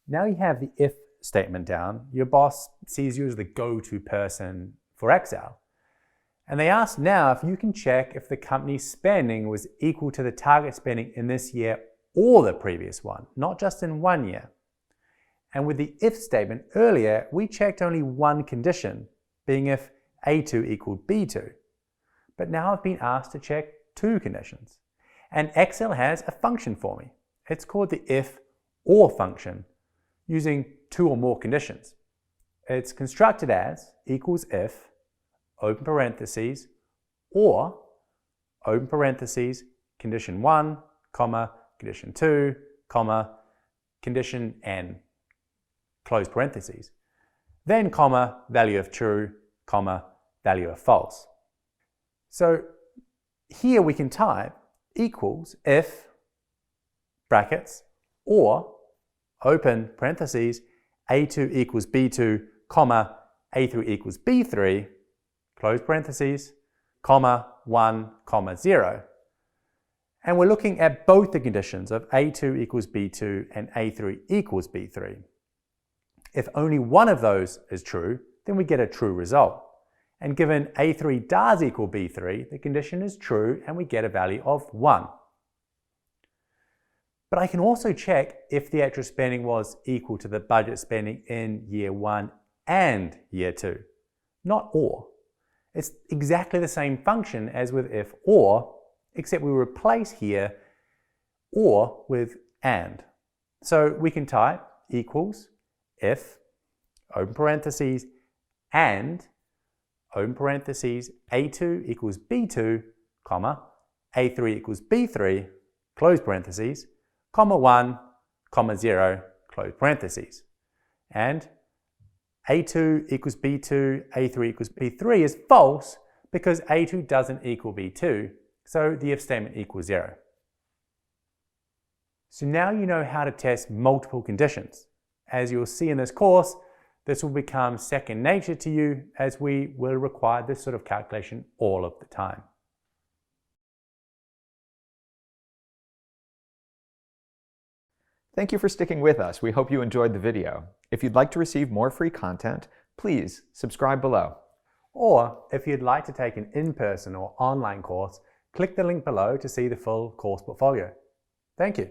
Now you have the if statement down, your boss sees you as the go-to person for Excel. And they ask now if you can check if the company's spending was equal to the target spending in this year or the previous one, not just in 1 year. And with the if statement earlier, we checked only one condition, being if A2 equaled B2. But now I've been asked to check two conditions. And Excel has a function for me. It's called the if or function, using two or more conditions. It's constructed as equals if, open parentheses, or open parentheses, condition 1, comma, condition 2, comma, condition n, close parentheses. Then comma, value of true, comma, value of false. So here we can type equals if, brackets, or open parentheses, A2 equals B2, comma, A3 equals B3, close parentheses, comma, 1, comma, 0. And we're looking at both the conditions of A2 equals B2 and A3 equals B3. If only one of those is true, then we get a true result. And given A3 does equal B3, the condition is true and we get a value of 1. But I can also check if the actual spending was equal to the budget spending in year 1 and year 2, not or. It's exactly the same function as with if or, except we replace here or with and. So we can type equals if, open parentheses, and, open parentheses, A2 equals B2, comma, A3 equals B3, close parentheses, comma 1, comma 0, close parentheses. And A2 equals B2, A3 equals B3 is false because A2 doesn't equal B2, so the if statement equals 0. So now you know how to test multiple conditions. As you'll see in this course, this will become second nature to you as we will require this sort of calculation all of the time. Thank you for sticking with us. We hope you enjoyed the video. If you'd like to receive more free content, please subscribe below. Or if you'd like to take an in-person or online course, click the link below to see the full course portfolio. Thank you.